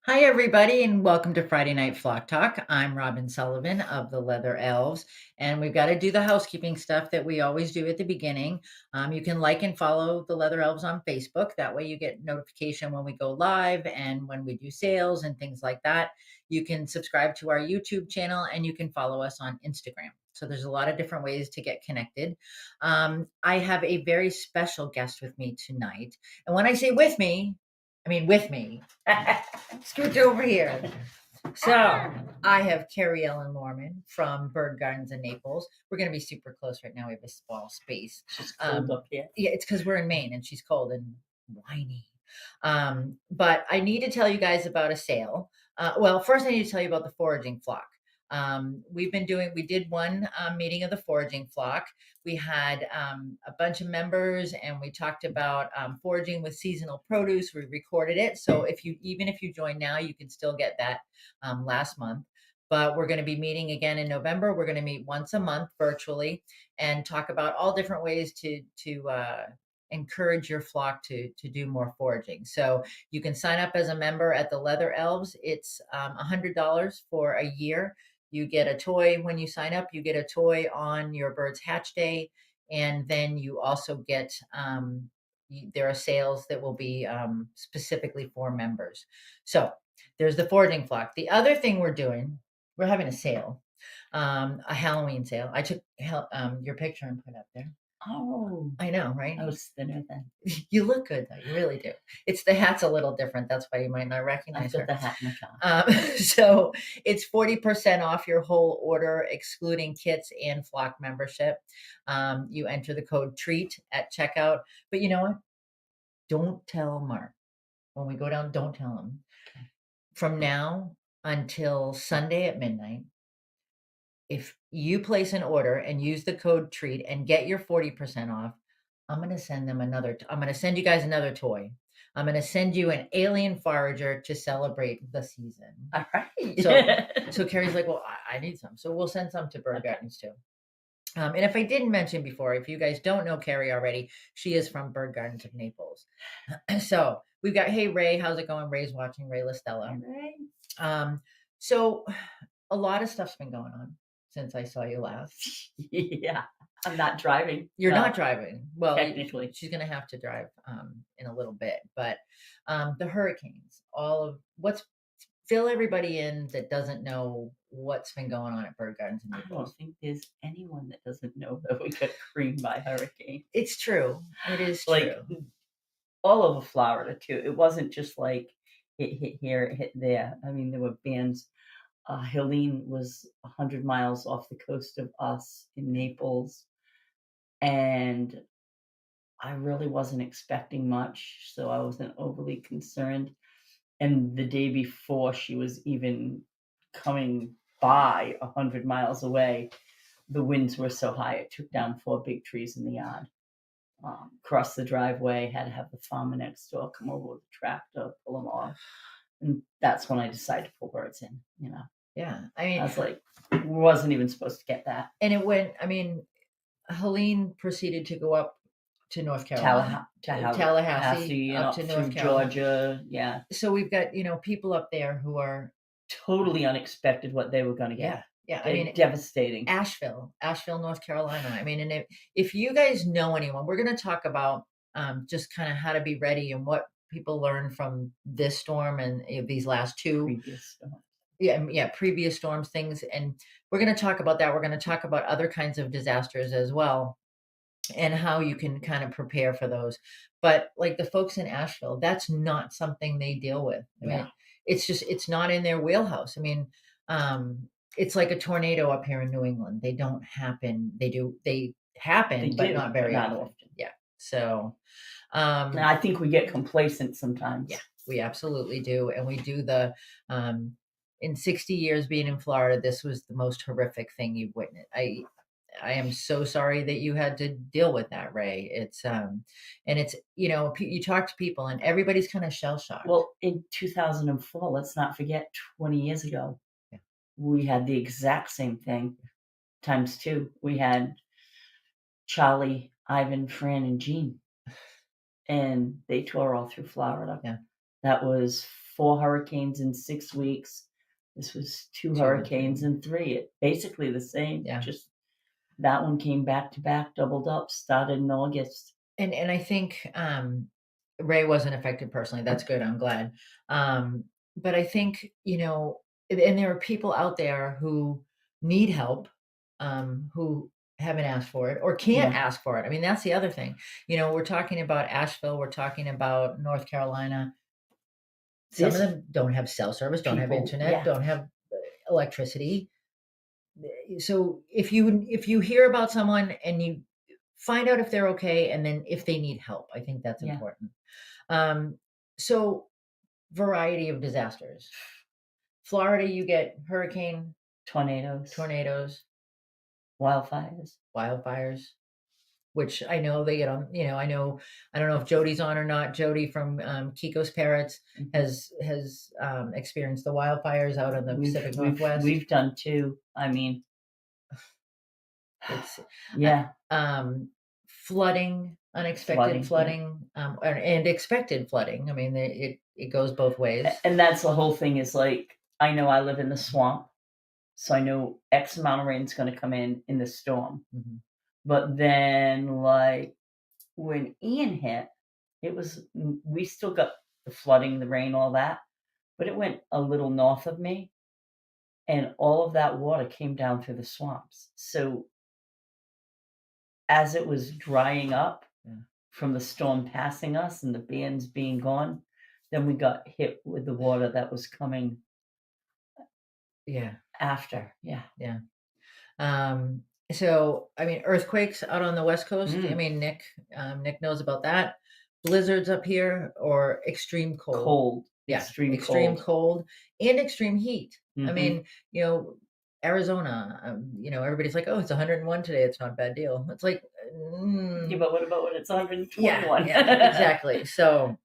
Hi, everybody, and welcome to Friday Night Flock Talk. I'm Robin Sullivan of the Leather Elves, and we've got to do the housekeeping stuff that we always do at the beginning. You can like and follow the Leather Elves on Facebook. That way, you get notification when we go live and when we do sales and things like that. You can subscribe to our YouTube channel and you can follow us on Instagram. So there's a lot of different ways to get connected. I have a very special guest with me tonight, and when I say with me, I mean with me. Scooch over here. So I have Keriellen Lohrman from Bird Gardens in Naples. We're going to be super close right now. We have a small space. She's cold up here. Yeah, it's because we're in Maine and she's cold and whiny. But I need to tell you guys about a sale. Well, first I need to tell you about the foraging flock. We did one meeting of the foraging flock. We had a bunch of members and we talked about foraging with seasonal produce. We recorded it. So even if you join now, you can still get that last month. But we're going to be meeting again in November. We're going to meet once a month virtually and talk about all different ways to encourage your flock to do more foraging. So you can sign up as a member at the Leather Elves. It's $100 for a year. You get a toy when you sign up. You get a toy on your bird's hatch day, and then you also get there are sales that will be specifically for members. So there's the foraging flock. The other thing we're having a sale, a Halloween sale. I took your picture and put it up there. Oh, I know, right? I was thinner then. You look good, though. You really do. It's the hat's a little different. That's why you might not I recognize put her. the hat in the car. So it's 40% off your whole order, excluding kits and flock membership. You enter the code TREAT at checkout. But you know what? Don't tell Mark. When we go down, don't tell him. Okay. From now until Sunday at midnight, if you place an order and use the code TREAT and get your 40% off, I'm going to send you guys another toy. I'm going to send you an alien forager to celebrate the season. All right. So Carrie's like, well, I need some. So we'll send some to Bird Gardens too. And if I didn't mention before, if you guys don't know Carrie already, she is from Bird Gardens of Naples. So we've got, hey, Ray, how's it going? Ray's watching, Ray LaStella. Right. So a lot of stuff's been going on since I saw you last. Yeah, I'm not driving. You're Well, not driving. Well, technically. she's going to have to drive in a little bit. But the hurricanes, fill everybody in that doesn't know what's been going on at Bird Gardens in I don't Naples. think there's anyone that doesn't know that we got creamed by hurricane. It's true. It is Like true. all over Florida too. It wasn't just like it hit here, it hit there. I mean, there were bands. Helene was 100 miles off the coast of us in Naples, and I really wasn't expecting much, so I wasn't overly concerned. And the day before she was even coming by 100 miles away, the winds were so high it took down 4 big trees in the yard. Crossed the driveway, had to have the farmer next door come over with a tractor, pull them off. And that's when I decided to pull birds in, you know. Yeah. I was like, wasn't even supposed to get that. And Helene proceeded to go up to North Carolina. Tallahassee, up to North Carolina. Georgia, yeah. So we've got, people up there who are totally unexpected what they were going to get. Yeah. Devastating. Asheville, North Carolina. And if you guys know anyone, we're going to talk about just kind of how to be ready and what people learned from this storm and these last two previous storms. Previous storms, things. And we're going to talk about that. We're going to talk about other kinds of disasters as well and how you can kind of prepare for those. But like the folks in Asheville, that's not something they deal with. I mean, it's not in their wheelhouse. It's like a tornado up here in New England. They don't happen. They happen, but not very often. Yeah. So, and I think we get complacent sometimes. Yeah, we absolutely do. And we do in 60 years being in Florida, this was the most horrific thing you've witnessed. I am so sorry that you had to deal with that, Ray. It's and it's you talk to people and everybody's kind of shell shocked. Well, in 2004, let's not forget, 20 years ago, we had the exact same thing times 2. We had Charlie, Ivan, Fran, and Jean, and they tore all through Florida. Yeah, that was 4 hurricanes in 6 weeks. This was 2 2 or hurricanes 3. in 3. It basically the same, Yeah. just that one came back to back, doubled up, started in August. And I think, Ray wasn't affected personally, that's good, I'm glad. But I think, and there are people out there who need help, who haven't asked for it or can't Yeah. ask for it. I mean, that's the other thing. We're talking about Asheville, we're talking about North Carolina. Some of This them don't have cell service, don't have people internet, yeah. don't have electricity. So if you hear about someone and you find out if they're okay and then if they need help, I think that's Yeah. important. Um, so variety of disasters. Florida, you get hurricane, Tornadoes, tornadoes, wildfires. wildfires, which I know they get on. I don't know if Jody's on or not. Jody from Kiko's Parrots Mhm. has experienced the wildfires out in the Pacific Northwest. We've done 2. I mean, It's yeah, flooding, unexpected flooding, yeah. flooding, and expected flooding. I mean, it goes both ways. And that's the whole thing is, like, I know I live in the swamp, so I know X amount of rain's gonna come in the storm. Mhm. But then, like, when Ian hit, we still got the flooding, the rain, all that, but it went a little north of me, and all of that water came down through the swamps. So as it was drying up Yeah. from the storm passing us and the bands being gone, then we got hit with the water that was coming Yeah, after. Yeah. yeah. Um, so I mean, earthquakes out on the West Coast. I Mm. mean, Nick knows about that. Blizzards up here or extreme cold. Cold, Yeah, extreme extreme cold. cold and extreme heat. I Mhm. mean, Arizona. Everybody's like, "Oh, it's 101 today. It's not a bad deal." It's like, Yeah, mm, but what about when it's yeah, 121? yeah, exactly. So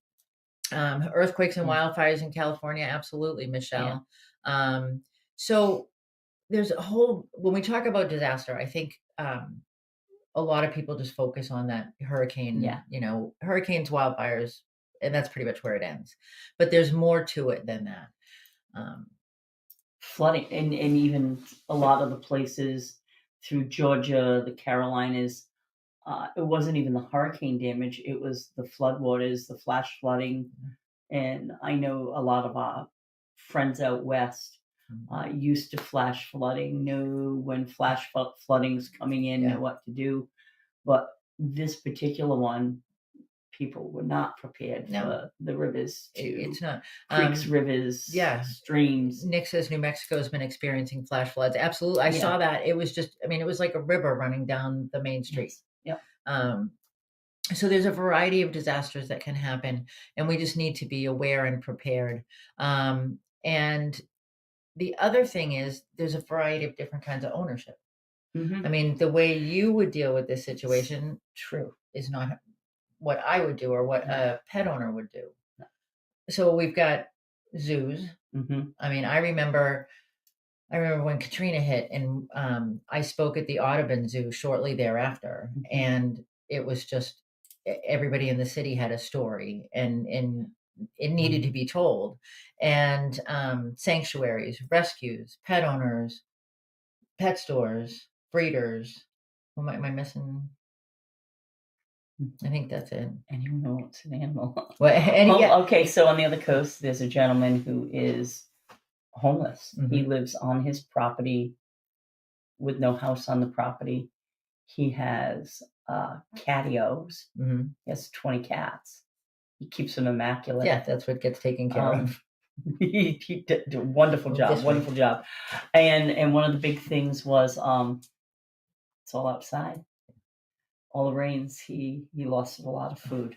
earthquakes and Mm, wildfires in California, absolutely, yeah. Michelle. Um, so there's a whole when we talk about disaster, I think a lot of people just focus on that hurricane, Yeah. hurricanes, wildfires, and that's pretty much where it ends. But there's more to it than that. Um, Flooding and even a lot of the places through Georgia, the Carolinas, it wasn't even the hurricane damage, it was the floodwaters, the flash flooding, and I know a lot of our friends out west, mhm. used to flash flooding, know when flooding's coming in, know Yeah, what to do, but this particular one, people were not prepared no, for the rivers it's to not. creeks, rivers, Yeah, streams. Nick says New Mexico's been experiencing flash floods. Absolutely, I Yeah, saw that. It was just, I mean, it was like a river running down the main street. yes, yep. Um, so there's a variety of disasters that can happen, and we just need to be aware and prepared. And the other thing is there's a variety of different kinds of ownership. I Mhm. mean, the way you would deal with this situation True. is not what I would do or what No, a pet owner would do. no. So we've got zoos. Mhm, I mean, I remember when Katrina hit, and I spoke at the Audubon Zoo shortly thereafter, mhm, and it was just everybody in the city had a story, and it needed to be told. And sanctuaries, rescues, pet owners, pet stores, breeders. Who am I missing? I mhm. think that's it. Anyone who wants an animal. Well, and yeah, Okay, so on the other coast, there's a gentleman who is homeless. He mhm, lives on his property with no house on the property. He has, catios. mhm. He has 20 cats. He keeps them immaculate. Yeah, that's what gets taken care Um, of. he did a wonderful Move job, this way. wonderful job. And one of the big things was, it's all outside. All the rains, he lost a lot of food.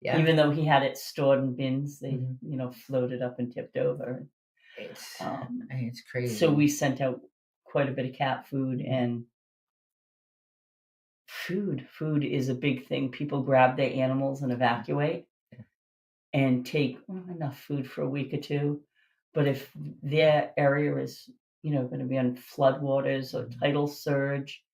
Yeah. Even though he had it stored in bins, they, Mhm. floated up and tipped over. It's Um, it's so crazy. we sent out quite a bit of cat food Mhm. and food is a big thing. People grab their animals and evacuate and take enough food for a week or two. But if their area is, going to be on floodwaters or Mhm. tidal surge,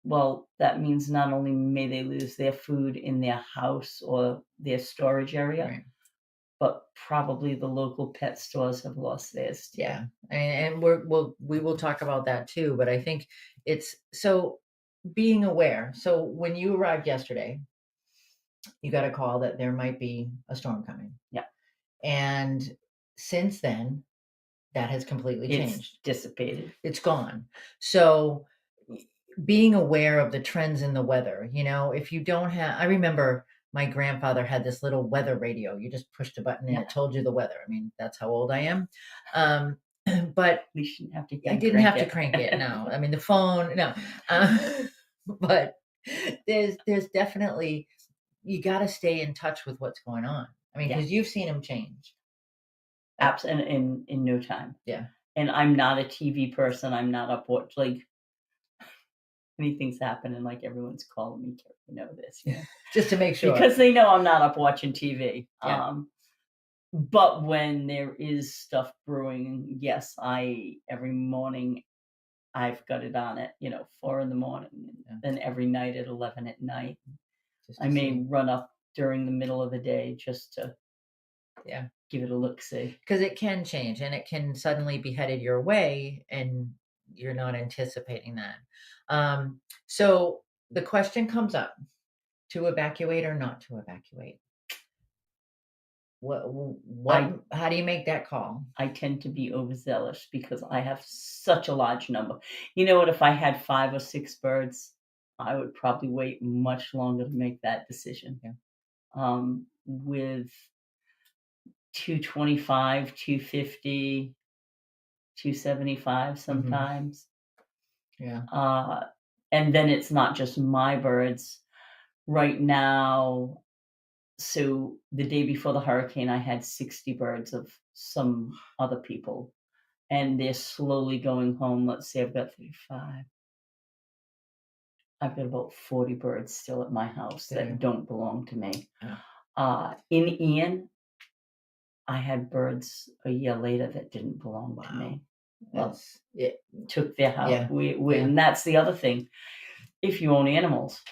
well, that means not only may they lose their food in their house or their storage area, Right. but probably the local pet stores have lost theirs too. Yeah, and we will talk about that too, but I think it's so being aware. So when you arrived yesterday, you got a call that there might be a storm coming. Yeah, And since then, that has completely it's changed. dissipated. It's gone. So being aware of the trends in the weather, if you don't have, I remember my grandfather had this little weather radio. You just pushed a button and Yeah, it told you the weather. I mean, that's how old I am. Um, but we shouldn't have to I hand didn't crank have to it. crank it. No, I mean the phone. No, um, but there's definitely you got to stay in touch with what's going on. I mean, Yeah, because you've seen them change. apps in no time. Yeah, And I'm not a TV person. I'm not up watch like anything's happening, like everyone's calling me, "Carrie, you know this, you know," just to make sure. because they know I'm not up watching TV. Yeah, But when there is stuff brewing, yes, I every morning I've got it on at 4 in the morning, and yeah, then every night at 11 at night. just I to may see. run up during the middle of the day just to Yeah, give it a look see. because it can change and it can suddenly be headed your way, and you're not anticipating that. So the question comes up: to evacuate or not to evacuate? I How do you make that call? I tend to be overzealous because I have such a large number. You know what? If I had 5 or 6 birds, I would probably wait much longer to make that decision. Yeah. With 225, 250, 275 Mhm. sometimes. Yeah. Uh, and then it's not just my birds. Right now, so the day before the hurricane, I had 60 birds of some other people, and they're slowly going home. Let's say I've got 35. I've got about 40 birds still at my house that There. don't belong to me. Yeah. In Ian, I had birds a year later that didn't belong to Wow. me. Well, That's it. took their house. Yeah. We Yeah. and that's the other thing. If you own animals,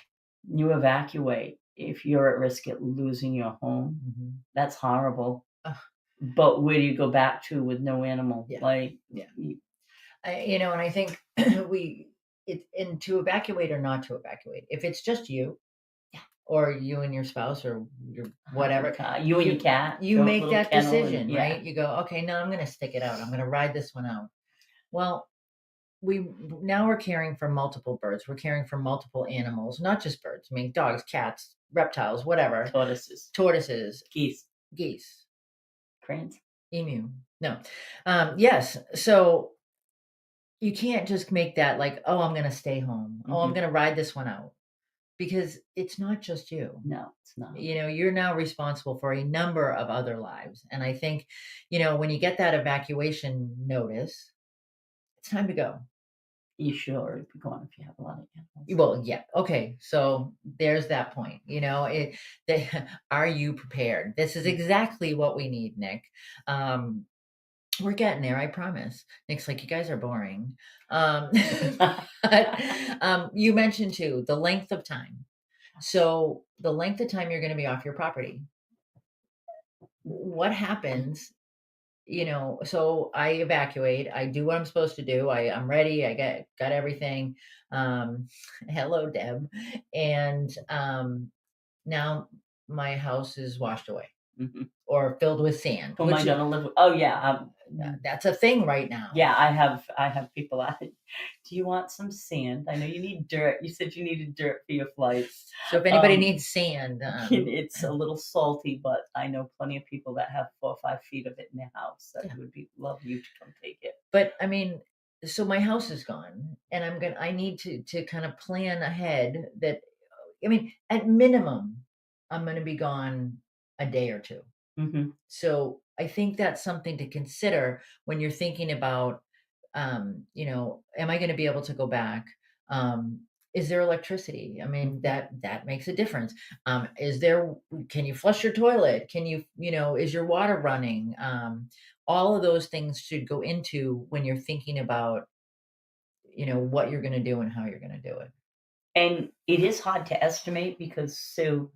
you evacuate. If you're at risk at losing your home, Mhm. that's horrible. Ugh, But where do you go back to with no animal? yeah. Like, Yeah. And I think we and to evacuate or not to evacuate. If it's just you or you and your spouse or your whatever, you and your cat, you throw a make little that kennel and decision, yeah. right? You go, okay, no, I'm going to stick it out. I'm going to ride this one out. Well, we now we're caring for multiple birds. We're caring for multiple animals, not just birds. I mean, dogs, cats, reptiles, whatever, Tortoises, tortoises, geese, geese, cranes. emu. No, yes. So you can't just make that like, oh, I'm going to stay home. Oh, I'm Mhm. going to ride this one out because it's not just you. No, it's not. You're now responsible for a number of other lives. And I think, when you get that evacuation notice, it's time to go. You should already be gone if you have a lot of animals. Well, yeah. Okay. So there's that point. They, are you prepared? This is Mm. exactly what we need, Nick. Um, we're getting there, I promise. Nick's like, you guys are boring. Um, but, you mentioned too the length of time. So the length of time you're going to be off your property. What happens? So I evacuate. I do what I'm supposed to do. I'm ready. I got everything. Um, hello, Deb. And now my house is washed away Mhm. or filled with sand, Who am I which gonna live with? Oh, yeah, that's a thing right now. yeah, I have people out. "Do you want some sand? I know you need dirt. You said you needed dirt for your flights." So if anybody Um, needs sand, it's a little salty, but I know plenty of people that have 4 or 5 feet of it in their house that yeah. would be love you to come take it. But I mean, so my house is gone, and I need to kind of plan ahead. That I mean, at minimum, I'm going to be gone a day or two. Mhm. So I think that's something to consider when you're thinking about, am I going to be able to go back? Um, is there electricity? I mean, Mhm. that makes a difference. Can you flush your toilet? Is your water running? All of those things should go into when you're thinking about, what you're going to do and how you're going to do it. And it is hard to estimate because so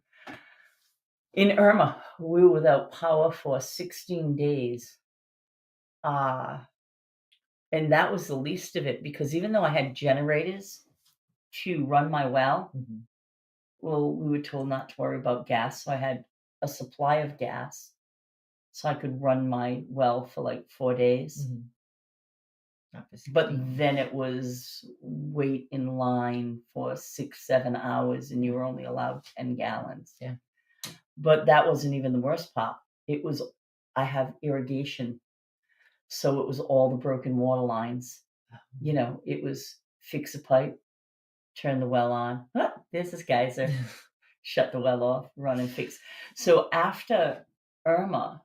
In Irma, we were without power for 16 days. And that was the least of it because even though I had generators to run my well, Mhm, well, we were told not to worry about gas. So I had a supply of gas so I could run my well for like 4 days. mhm. Not for But 16. then it was wait in line for 6, 7 hours, and you Yeah, were only allowed 10 gallons. yeah. But that wasn't even the worst part. It was, I have irrigation. So it was all the broken water lines. It was fix a pipe, turn the well on. Ah, there's this geyser. Shut the well off, run and fix. So after Irma,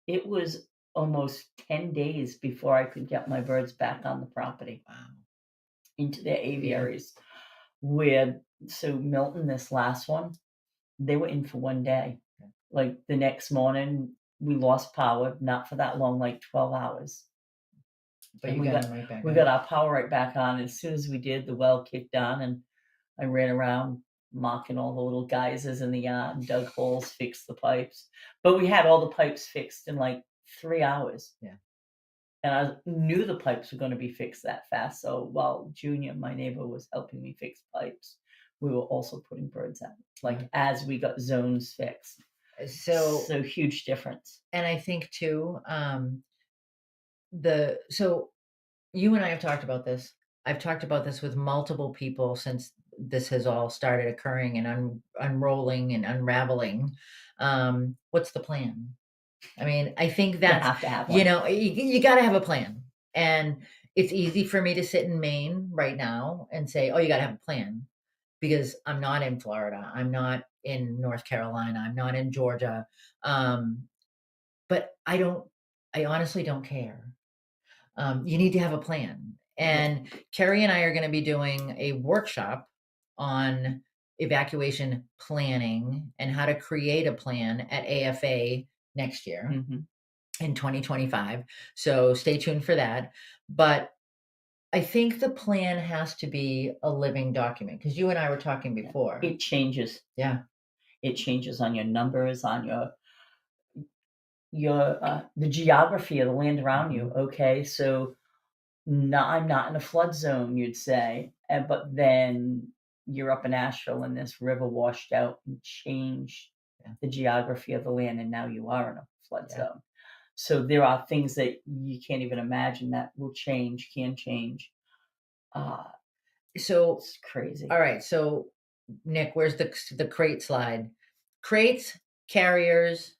it was almost 10 days before I could get my birds back on the property Wow. into their Yeah. aviaries. Where so Milton, this last one, they were in for 1 day. Like the next morning, we lost power, not for that long, like 12 hours. But And you we got got him right back we on. got our power right back on. As soon as we did, the well kicked on, and I ran around mocking all the little geysers in the yard and dug holes, fixed the pipes. But we had all the pipes fixed in like 3 hours. Yeah. And I knew the pipes were going to be fixed that fast. So while Junior, my neighbor, was helping me fix pipes, we were also putting birds out, like as we got zones fixed. So, So huge difference. and I think too, so you and I have talked about this. I've talked about this with multiple people since this has all started occurring and unrolling and unraveling. What's the plan? I mean, I think You that's, have to have one. you got to have a plan. And it's easy for me to sit in Maine right now and say, oh, you got to have a plan because I'm not in Florida. I'm not in North Carolina. I'm not in Georgia. Um, but I honestly don't care. You need to have a plan. Yeah. And Carrie and I are going to be doing a workshop on evacuation planning and how to create a plan at AFA next year Hmm. in 2025. So stay tuned for that. But I think the plan has to be a living document because you and I were talking before. It changes. Yeah. It changes on your numbers, on your the geography of the land around you. Mhm. Okay, so I'm not in a flood zone, you'd say, but then you're up in Asheville and this river washed out and changed Yeah. the geography of the land, and now you are in a flood Yeah. zone. So there are things that you can't even imagine that will change, can change. Uh, So, it's crazy. all right. So, Nick, where's the crate slide? Crates, carriers,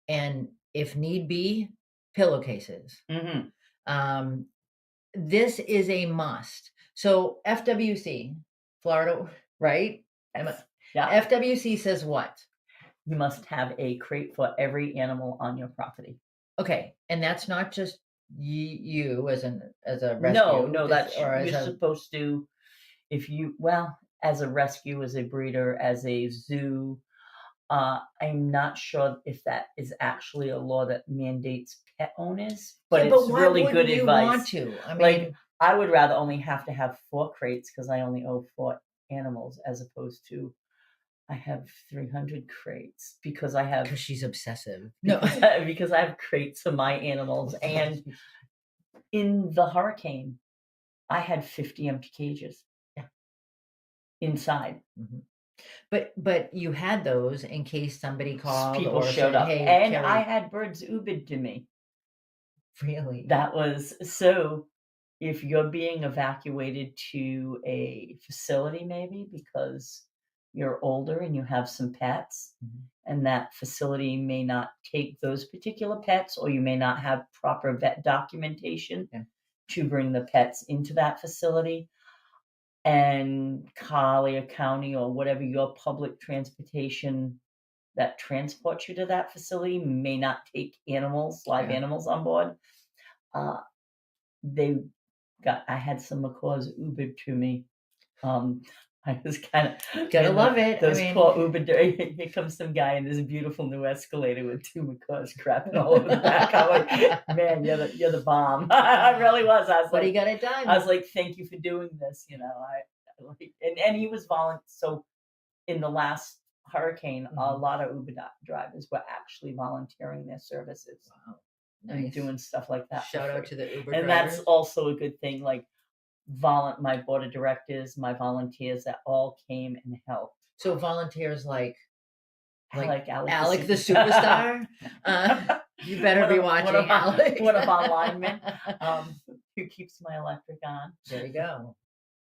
and if need be, pillowcases. Hmm. Um, this is a must. So FWC, Florida, right? Yeah, FWC says what? you must have a crate for every animal on your property. Okay, and that's not just you as a No, rescue, no, this that's or as you're a supposed to. If you well, as a rescue, as a breeder, as a zoo, I'm not sure if that is actually a law that mandates pet owners, but yeah, but it's why really good wouldn't you want advice. to? I Like, mean, I would rather only have to have 4 crates because I only own 4 animals as opposed to I have 300 crates because I have because she's obsessive. No. because because I have crates of my animals, and in the hurricane, I had 50 empty cages Yeah. inside. Mhm. But you had those in case somebody called People or showed said, up, "Hey, and I Carrie." had birds ubid to me. Really? That was so if you're being evacuated to a facility maybe because you're older and you have some pets, Mhm. and that facility may not take those particular pets, or you may not have proper vet documentation Yeah. to bring the pets into that facility, and Collier County or whatever your public transportation that transports you to that facility may not take live Yeah. animals on board. Uh, they I had some macaws Ubered to me. Um, I was kind of Gotta man, love it. I those mean, poor Uber. Here comes some guy in this beautiful new Escalator with 2 macaws crapping all over the back. I'm like, man, you're the bomb. I really was. but he got it I done. was like, thank you for doing this. I like, and he was volunteer. So in the last hurricane, a Mhm. lot of Uber drivers were actually volunteering their services Wow. and Nice. doing stuff like that for Shout out free. to the Uber And that's drivers. also a good thing. Like my board of directors, my volunteers that all came and helped. So volunteers I like like Alec the Alec the Superstar. superstar? You better be One of watching our Alec. one of our linemen, who keeps my electric on. There you go.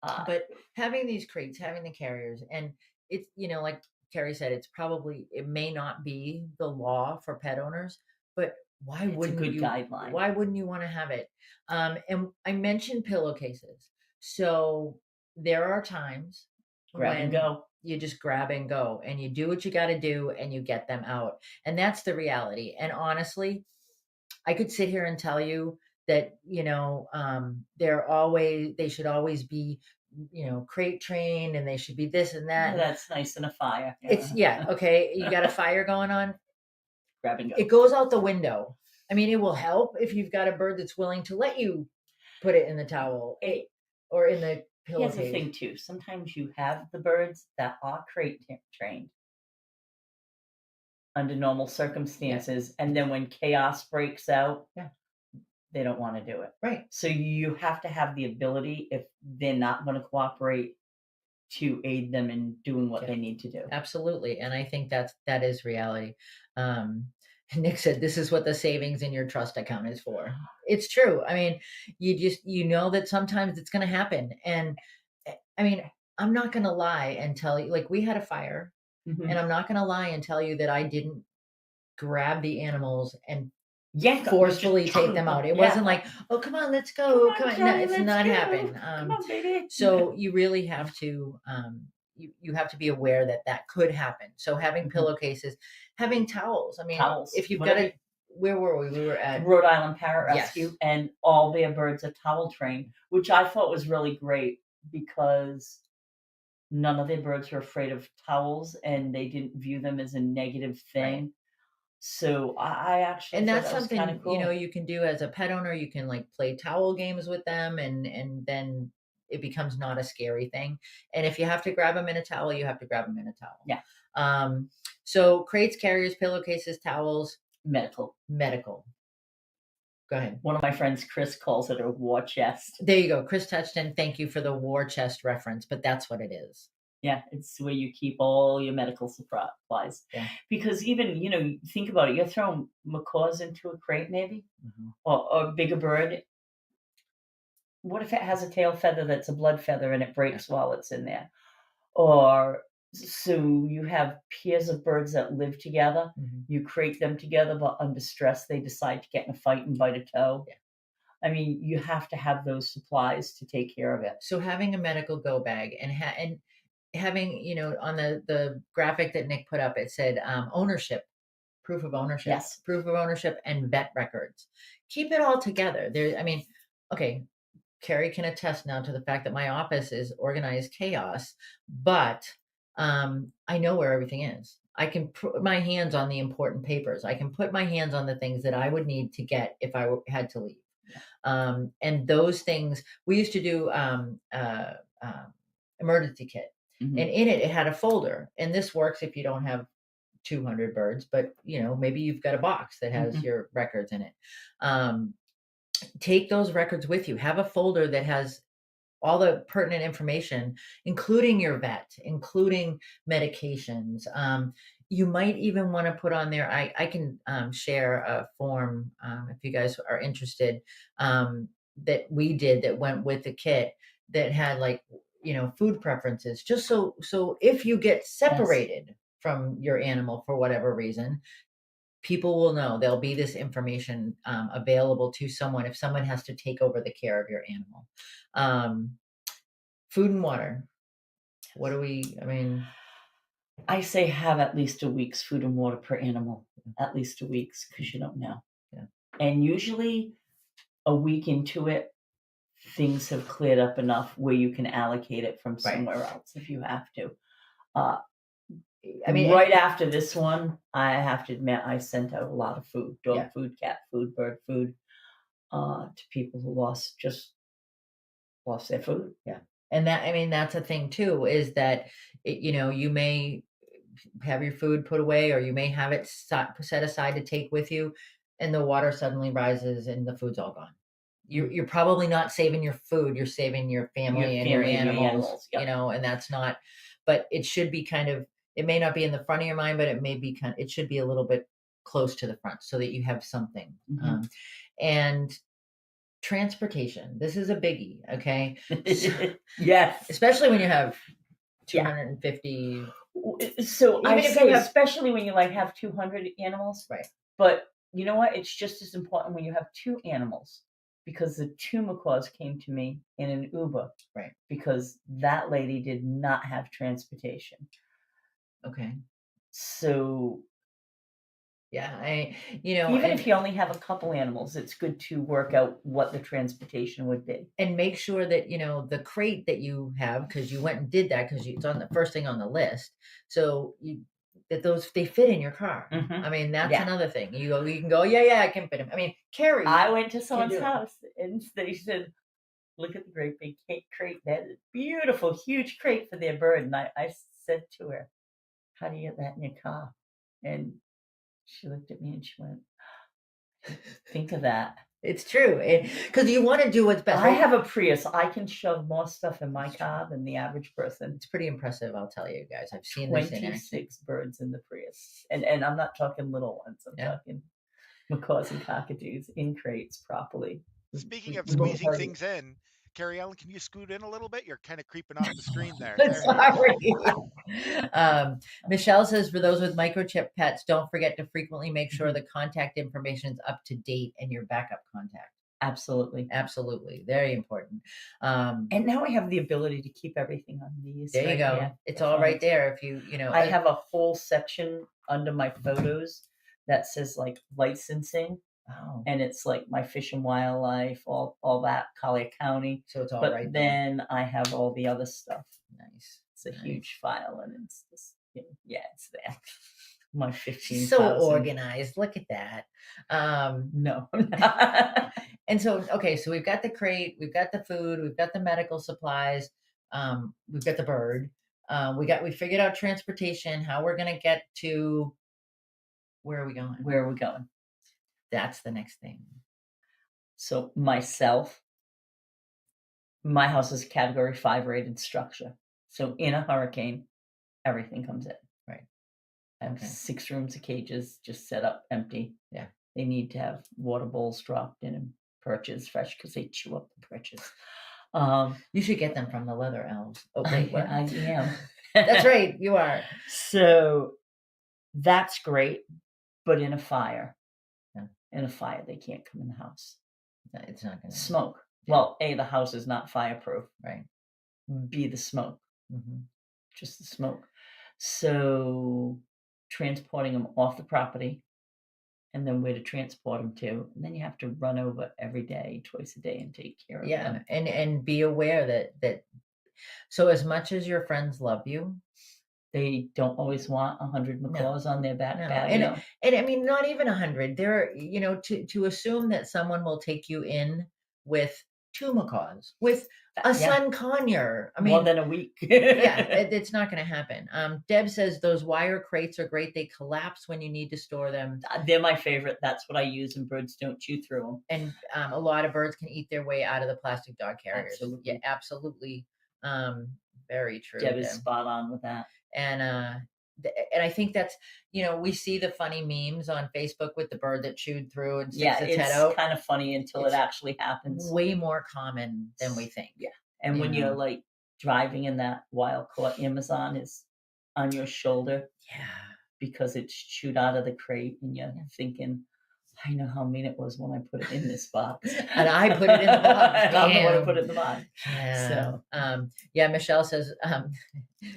Uh, But having these crates, having the carriers, and it's, like Carrie said, it may not be the law for pet owners, but it's a good guideline. why wouldn't you want to have it? And I mentioned pillowcases. So there are times Grab and when go. you just grab and go and you do what you got to do and you get them out. And that's the reality. And honestly, I could sit here and tell you that, they should always be, crate trained and they should be this and Yeah, that. that's nice in a fire. Yeah, okay. You got a fire going on. Grab and It go. goes out the window. I mean, it will help if you've got a bird that's willing to let you put it in the towel or in the Here's the pillowcase. thing too, sometimes you have the birds that are crate trained under normal Yeah, circumstances, and then when chaos breaks out, yeah, they don't wanna do it. right. So you have to have the ability, if they're not gonna cooperate, to aid them in doing what Yeah. they need to do. Absolutely, and I think that is reality. Um, Nick said, "This is what the savings in your trust account is for." It's true. I mean, you know that sometimes it's going to happen, and I mean, I'm not going to lie and tell you. Like we had a fire, and Mhm. I'm not going to lie and tell you that I didn't grab the animals and Yank 'em, you just forcefully take them out. It wasn't yeah. like, "Oh, come on, let's "Come go, come on, on." No, Johnny, it's let's not go. happen. Come on, baby." So you really have to, you have to be aware that that could happen. So having Mhm. pillowcases, having towels. I mean, Towels, if you've got whatever. a where were we? We were at Rhode Island Parrot yes, Rescue, and all their birds are towel trained, which I thought was really great because none of their birds were afraid of towels and they didn't view them as a negative right. thing. So I actually And thought that's that was kind something, of cool. you can do as a pet owner. You can like play towel games with them and then it becomes not a scary thing. And if you have to grab them in a towel, you have to grab them in a towel. Yeah, Um, so crates, carriers, pillowcases, towels, medical. medical. Go ahead. One of my friends, Chris, calls it a war chest. There you go. Chris Touchton, thank you for the war chest reference, but that's what it is. Yeah, it's where you keep all your medical supplies. Yeah. Because even, think about it, you're throwing macaws into a crate maybe, Mhm. or a bigger bird. What if it has a tail feather that's a blood feather and it Yeah. breaks while it's in there? Or so you have pairs of birds that live together. Mhm. You crate them together, but under stress, they decide to get in a fight and bite a toe. Yeah. I mean, you have to have those supplies to take care of it. So having a medical go bag and having, on the graphic that Nick put up, it said ownership, Yes. proof of ownership, and vet records. Keep it all together. There, I mean, okay, Carrie can attest now to the fact that my office is organized chaos, but I know where everything is. I can put my hands on the important papers. I can put my hands on the things that I would need to get if I had to leave. And those things we used to do emergency kit, and Mhm. in it had a folder. And this works if you don't have 200 birds, but maybe you've got a box that has Mhm. your records in it. Um, Take those records with you. Have a folder that has all the pertinent information, including your vet, including medications. You might even want to put on there. I can share a form if you guys are interested that we did that went with the kit that had like food preferences, just so if you get Yes. separated from your animal for whatever reason, people will know there'll be this information available to someone if someone has to take over the care of your animal. Um, Food and water. What do we I mean, I say have at least a week's food and water per animal, at least a week's, because you don't know. yeah, And usually a week into it, things have cleared up enough where you can allocate it from right. somewhere else if you have to. Uh, I mean, right after this one, I have to admit I sent out a lot of food, yeah, dog food, cat food, bird food, to people who lost their food. yeah. And that I mean, that's a thing too, is that, you may have your food put away, or you may have it set aside to take with you, and the water suddenly rises and the food's all gone. Mm. You're probably not saving your food, you're saving your Your family and your family and your animals, animals, yep. and that's not, but it should be kind of, it may not be in the front of your mind, but it should be a little bit close to the front so that you have something. Mhm. And transportation, this is a biggie, okay? Yes. Especially when you have Yeah. 250. So I Even if say, you have, especially when you like have 200 animals, right, but you know what? It's just as important when you have two animals because the two macaws came to me in an Uber right, because that lady did not have transportation. okay. So Yeah, I even and if you only have a couple animals, it's good to work out what the transportation would be. make sure that, the crate that you have, because you went and did that, because it's on the first thing on the list. So that those they fit in your car. Mhm. I mean, that's Yeah. another thing. You can go, yeah, I can fit him. I mean, Carrie I went to can someone's do it. house and they said, "Look at the great big crate. That is beautiful, huge crate for their bird." And I said to her, "How do you get that in your car?" And she looked at me and she went, "Think of that." It's true, because you want to do what's best, I right? have a Prius. I can shove more stuff in my car than the average person. It's pretty impressive, I'll tell you guys. I've seen this in action. 26 birds in the Prius. And I'm not talking little ones. I'm Yeah. talking macaws and cockatoos in crates properly. Speaking of We go squeezing party. things in, Keriellen, can you scoot in a little bit? You're kind of creeping off the screen there. There you go. Sorry. Michelle says, for those with microchip pets, don't forget to frequently make sure Mhm. the contact information is up to date and your backup contact. Absolutely. Absolutely. Very important. And now I have the ability to keep everything on these There you right go. here. It's The all right phones. there. If I have a whole section under my photos that says like licensing, oh, and it's like my fish and wildlife, all that, Collier County. so it's all But right there. then I have all the other stuff. Nice. It's a Nice. huge file, and it's just, yeah, it's there. My So 15,000. organized. Look at that. No. And so, okay, so we've got the crate, we've got the food, we've got the medical supplies, we've got the bird. We figured out transportation, how we're gonna get to, where are we going? Where are we going? That's the next thing. So myself, my house is a Category 5 rated structure. So in a hurricane, everything comes in. Right. I have Okay. 6 rooms of cages just set up empty. Yeah. They need to have water bowls dropped in and perches fresh because they chew up the perches. You should get them from the leather elves. Oh, I wait, what? am. That's right, you are. So that's great, but in a fire, Yeah. they can't come in the house. It's not gonna. Smoke. Yeah. Well, A, the house is not fireproof. Right. B, the smoke. Mhm. Just the smoke. So transporting them off the property and then where to transport them to, and then you have to run over every day, twice a day, and take care of Yeah, them. and be aware that so as much as your friends love you, They don't always want 100 no, macaws on their back no, patio. and I mean, not even 100. There, to assume that someone will take you in with 2 macaws, with a Yeah, sun conure. I more mean, than a week. yeah, it's not gonna happen. Deb says those wire crates are great. They collapse when you need to store them, They're my favorite. That's what I use, and birds don't chew through them. and a lot of birds can eat their way out of the plastic dog carriers. Yeah, Absolutely. absolutely. Um, very true, Deb is Deb. spot on with that. And I think that's, we see the funny memes on Facebook with the bird that chewed through and Yeah, sticks its head it's out. kind of funny until It's it actually happens. way more common than we think. Yeah, and you when you're know? like driving in that wild caught Amazon is on your shoulder Yeah. because it's chewed out of the crate, and you're thinking, I know how mean it was when I put it in this box. And I put it in the box. And I'm the one who Damn. put it in the box. Yeah. So Yeah, Michelle says,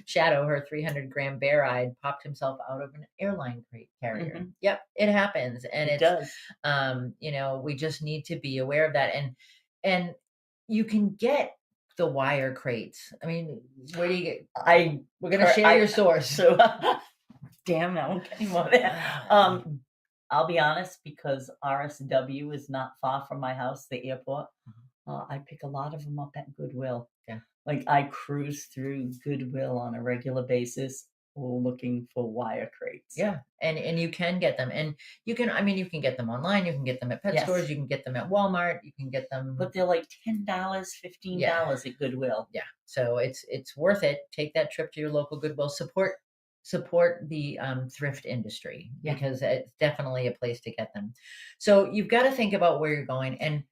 Shadow, her 300-gram bear eyed, popped himself out of an airline crate carrier. Mhm. Yep, it happens. And it it's, does. we just need to be aware of that. And you can get the wire crates. I mean, where do you get? We're gonna share your source. So damn, that one came out there. I'll be honest, because RSW is not far from my house, the airport. I pick a lot of them up at Goodwill. Yeah. Like I cruise through Goodwill on a regular basis looking for wire crates. Yeah, and you can get them, and you can get them online, you can get them at pet Yes. stores, you can get them at Walmart, you can get them. But they're like $10, $15 at Goodwill. Yeah, so it's worth it. Take that trip to your local Goodwill. Support the thrift industry Yeah. because it's definitely a place to get them. So you've got to think about where you're going, and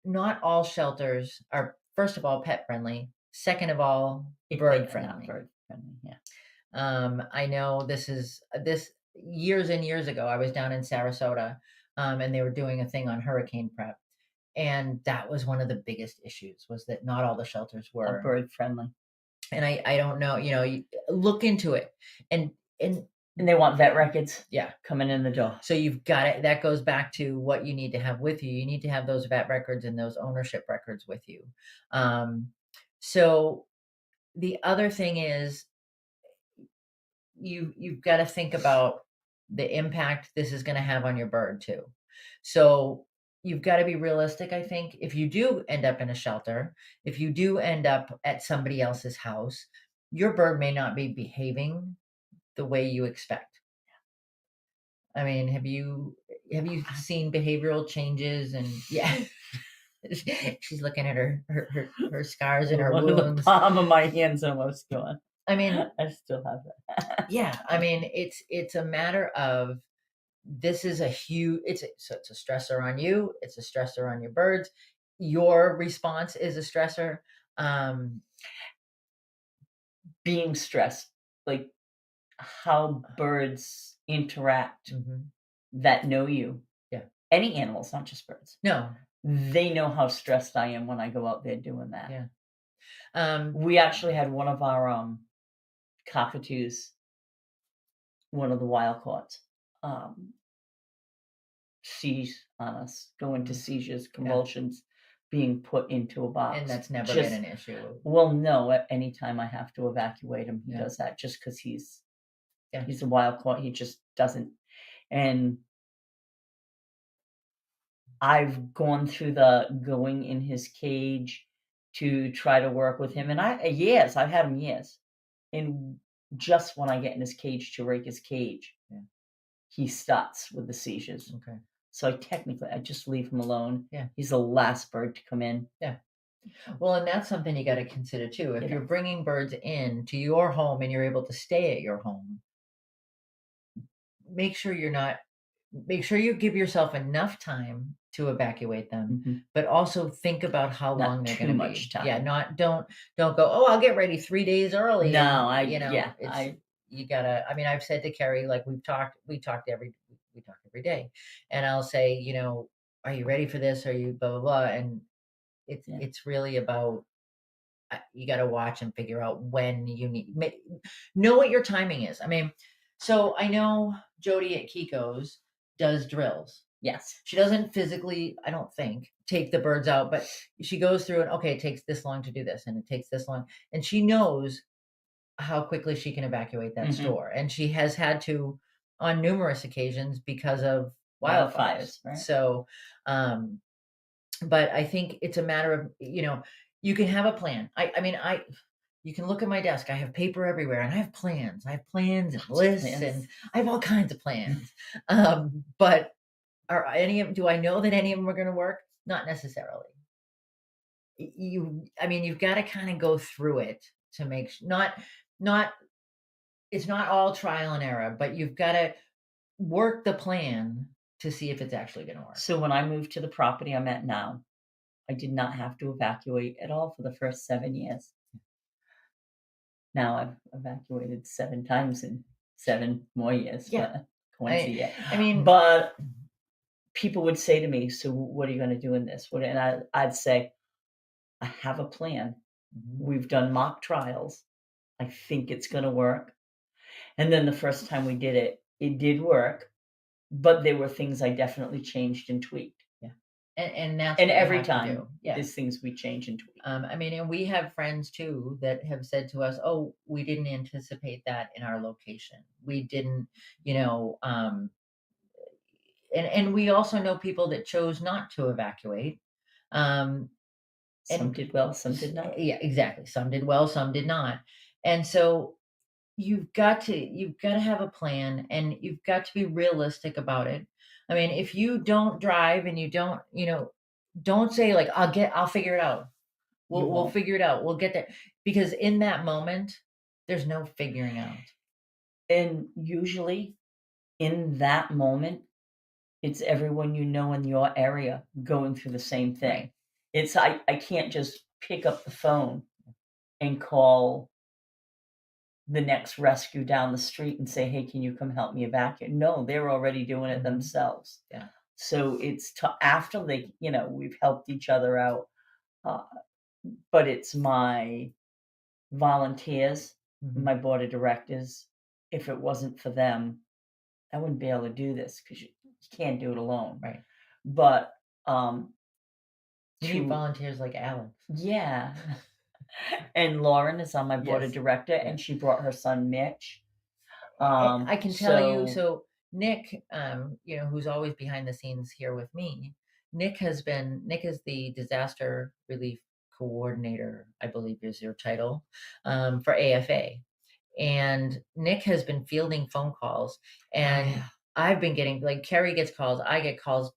not all shelters are, first of all, pet friendly. Second of all, bird friendly. Bird friendly, yeah. I know this years and years ago. I was down in Sarasota, and they were doing a thing on hurricane prep, and that was one of the biggest issues was that not all the shelters were bird friendly. And I don't know, you look into it, and and And they want vet records. Yeah. Coming in the door. So you've got it. That goes back to what you need to have with you. You need to have those vet records and those ownership records with you. So the other thing is you've got to think about the impact this is going to have on your bird too. So you've got to be realistic. I think if you do end up in a shelter, if you do end up at somebody else's house, your bird may not be behaving the way you expect. I mean, have you seen behavioral changes? And yeah, she's looking at her scars and her One wounds. of the palm of my hand's almost gone. I mean, I still have that. Yeah, I mean, it's a matter of this is a huge. So it's a stressor on you. It's a stressor on your birds. Your response is a stressor. Being stressed, like how birds interact that know you. Yeah. Any animals, not just birds. No. They know how stressed I am when I go out there doing that. Yeah. We actually had one of our cockatoos, one of the wild caught, seize on us, go into seizures, convulsions, being put into a box. And that's never been an issue. Well, no, at any time I have to evacuate him, he does that just because he's a wild caught. He just doesn't. And I've gone through the going in his cage to try to work with him. And I've had him years. And just when I get in his cage to rake his cage, he starts with the seizures. Okay. So I just leave him alone. Yeah. He's the last bird to come in. Yeah. Well, and that's something you got to consider too. If you're bringing birds in to your home and you're able to stay at your home, make sure you give yourself enough time to evacuate them, but also think about how long they're going to be. Much time. Yeah, don't go, oh, I'll get ready 3 days early. No, you gotta. I mean, I've said to Kerry, like we talk every day, and I'll say, are you ready for this? Are you blah blah blah? And it's really about you got to watch and figure out when you know what your timing is. I mean, so I know Jody at Kiko's does drills. Yes. She doesn't physically, I don't think, take the birds out, but she goes through and okay, it takes this long to do this and it takes this long. And she knows how quickly she can evacuate that store. And she has had to on numerous occasions because of wildfires. Right? So, but I think it's a matter of, you can have a plan. You can look at my desk. I have paper everywhere and I have plans. I have plans and lists and I have all kinds of plans. But do I know that any of them are going to work? Not necessarily. You've got to kind of go through it to make it's not all trial and error, but you've got to work the plan to see if it's actually going to work. So when I moved to the property I'm at now, I did not have to evacuate at all for the first 7 years. Now I've evacuated 7 times in 7 more years. Yeah. But people would say to me, so what are you going to do in this? And I'd say, I have a plan. We've done mock trials. I think it's going to work. And then the first time we did it, it did work. But there were things I definitely changed and tweaked. Yeah. And that's and every time there's things we change and tweak. And we have friends too that have said to us, oh, we didn't anticipate that in our location. We didn't, and we also know people that chose not to evacuate. Some did well, some did not. Yeah, exactly. Some did well, some did not. And so you've got to have a plan, and you've got to be realistic about it. I mean, if you don't drive and you don't, don't say like, I'll figure it out. You We'll won't. figure it out. We'll get there. Because in that moment, there's no figuring out. And usually in that moment, it's everyone you know in your area going through the same thing. Right. It's I can't just pick up the phone and call the next rescue down the street and say, "Hey, can you come help me evacuate?" No, they're already doing it Mhm. themselves. Yeah. So it's after we've helped each other out, uh, but it's my volunteers, Mhm. my board of directors. If it wasn't for them, I wouldn't be able to do this because you can't do it alone. Right. But um, You need to volunteers like Alex. yeah, and Lauren is on my board of Yes. director, Yeah. and she brought her son Mitch. And I can tell you, So so Nick, who's always behind the scenes here with me, Nick is the disaster relief coordinator, I believe is your title, for AFA. And Nick has been fielding phone calls, and yeah, I've been getting, like, Kerry gets calls, I get calls,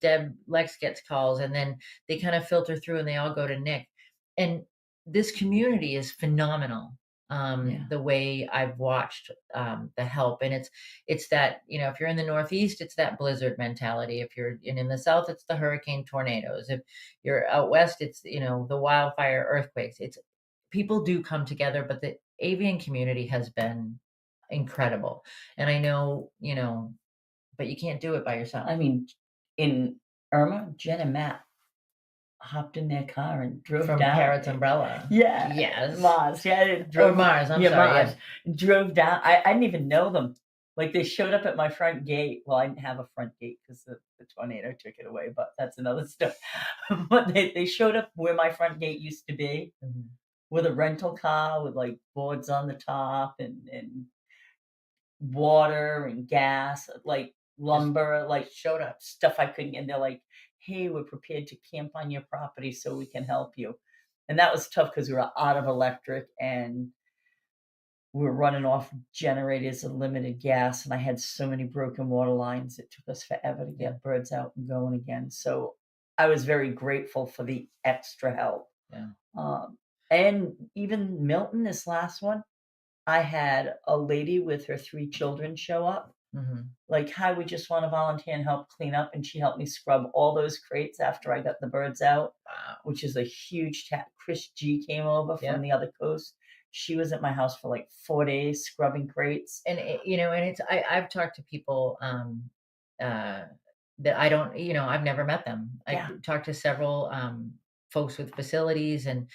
Lex gets calls, and then they kind of filter through and they all go to Nick. And this community is phenomenal. yeah, The way I've watched the help, and it's that, if you're in the Northeast, it's that blizzard mentality. If you're in the South, it's the hurricane tornadoes. If you're out west, it's the wildfire earthquakes. It's People do come together, but the avian community has been incredible. And I know, but you can't do it by yourself. I mean, in Irma, Jen and Matt hopped in their car and drove From down. Parrot's Umbrella. Yeah, Yes. Mars. Yeah, they Or drove. Mars, I'm Yeah, sorry, Mars. yeah. Drove down. I didn't even know them. Like they showed up at my front gate. Well, I didn't have a front gate because the tornado took it away, but that's another story. But they showed up where my front gate used to be Mhm. with a rental car with like boards on the top and water and gas, like Just lumber, like showed up. stuff I couldn't. And they're like, "Hey, we're prepared to camp on your property so we can help you." And that was tough because we were out of electric and we were running off generators and limited gas. And I had so many broken water lines. It took us forever to Yeah, get birds out and going again. So I was very grateful for the extra help. yeah. Um, and even Milton, this last one, I had a lady with her 3 children show up, Mhm. like, "Hi, we just wanna volunteer and help clean up," and she helped me scrub all those crates after I got the birds out, Wow. which is a huge Chris G came over from Yeah. the other coast. She was at my house for, like, 4 days scrubbing crates. And it's I've talked to people, uh, that I don't, I've never met them. I Yeah. talked to several, folks with facilities, and